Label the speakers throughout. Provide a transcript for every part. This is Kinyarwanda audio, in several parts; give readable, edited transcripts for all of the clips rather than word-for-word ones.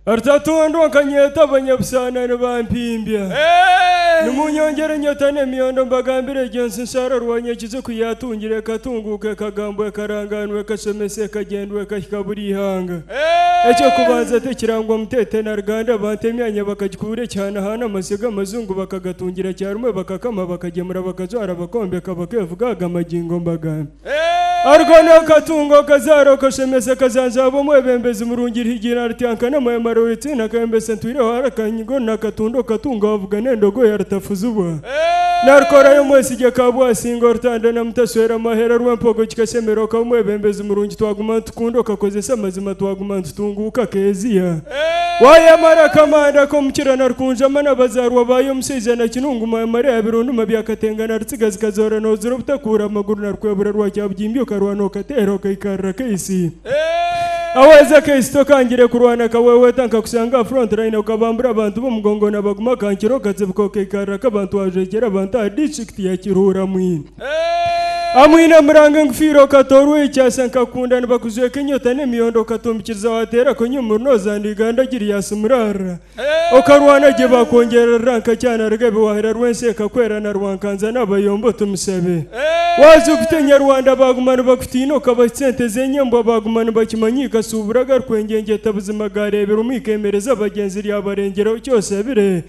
Speaker 1: Artatondo kanyeta abanyabusana n'abampimbya. Numunyongera nyotane miyondo mbagambire Johnson Sara rwanyekize kuyatungire katunguke kagambo karanganwe kasomese kagendwe kakaburi ihanga. Ecyo kubanza tekirangwa mutete na Ruganda bantemyanya bakagikure cyane hana amasiga amazungu bakagatungira cyarumwe bakakama bakagemura bakazara bakombe kabakevugaga amagingo mbagambe. Argona katungo kazaro kashemese kazanzabo mwebembezi murungiri higina rtyankana mwemarwitsi nakembese ntwire harakanyigo nakatundo katungo avuga nendogo yartafuzubwa. Narkora yo mwesije kabwa singo rtanda na mtaswera mahera rwempogo kikasemero ka mwebembezi murungi twaguma tukundo kakozesa mazima twaguma tutunguka keziya. Waya mara kamanda ko mukirana rkunja mana bazarwa bayo musize na kinungu mare abirundu mabyakatengana rtsigazi kazora no zuro butakura amaguru narkwebura rwa cyabyimbyo karwano katero kaikara kaisi. Aweza kaisto kangire kurwana kawewe tanka kusanga front line ukabambura abantu bumugongo nabaguma kankiro katsebuko kaikara kabantu ajekera banta district ya Kirura mwini. Amwina muranga ngfiro katorwe cyasanka kunda nibakuzwe kenyota nemiyondo katumbikiriza watera ko nyumuno zandiganda giri yasumurara. Okarwana je bakongera ranka cyana rgabe wahera rwense kakwera na rwankanza nabayombo tumusebe. Wazu kutenya Rwanda bagumana bakutino kabatsente zenyembo bagumana bakimanyika suburaga rwengenge tabuzima garebera umikemereza abagenzi yabarengera cyose bire.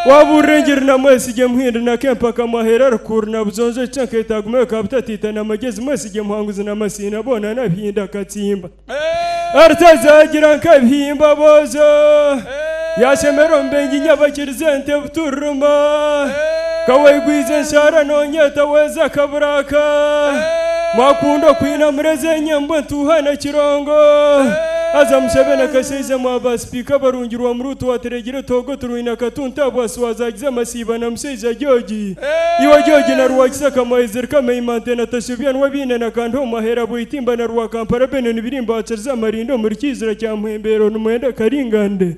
Speaker 1: Waburengera na mwesije muhinda na kempa kamahera rukurna buzonzo cyanke tagume kabutati na magezi mwesije muhanguza na masina bona nabhinda katsimba. Artazagira nkabhimba bozo. Yasemero mbengi nyabakirizente buturuma. Kawegwize nsara nonyeta weza kaburaka. Makundo kwina mureze nyembo tuhana kirongo. Aza musebena kaseze mwaba speaker barungirwa murutu wateregire togo turuina katunta bwaswazagize amasiba na museze Joji. Iwa Joji na ruwakisa kamaizir kameimante na tashubian wabine na kanto mahera buitimba na ruwa kampara bene nibirimba acerza marindo murikizira cya muhembero numwenda karingande.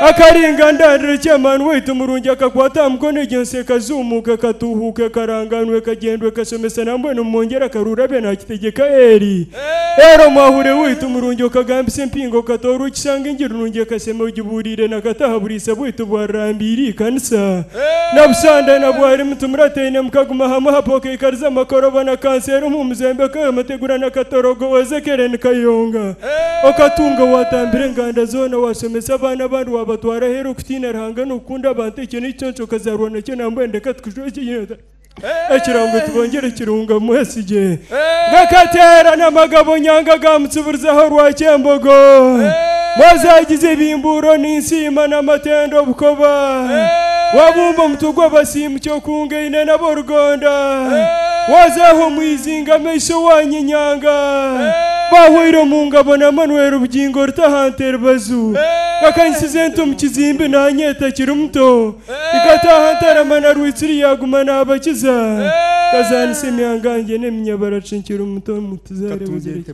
Speaker 1: Akaringanda ndreche manu wetu murungi akakwata mkono jense kazumuka katuhuke karanganwe kagendwe kasomesa nambwe numongera karura bena kitegeka eri. Ero mahure wetu murungi ukagambise mpingo katoru kisanga ngirunge kasema ugiburire nakatahaburisa bwitu bwarambiri kanisa. Nabusanda na bwari mutumurate ne mukaguma hama hapoke ikarza makoroba na kanseri mu muzembe ka mategura na katorogo wazekere kayonga. Okatunga watambire nganda zona wasomesa abana bandu wabatwara hero kutina ranga nukunda bante cyo nicyonco kazarwa nacyo nambwende katwishoje yenda. Ekirango tubongere kirunga mwesije. Gakatera namagabo nyanga gamutsuburzaho rwa Cyembogo. Mwazagize bimburo n'insima n'amatendo bukoba. Wabumba mutugwa basimu cyo kungeine na Borugonda. Wazaho mwizinga mesho wanyinyanga. Bahwiro mungabo na Manuel Bugingo rutahanter bazu. Akansize ntum kizimbe na nyeta kirumto. Ikatahantara mana rwitsiri yagumana abakiza. Kazani semyangange nemnyabara cinkira umuto mutuzare buzirike.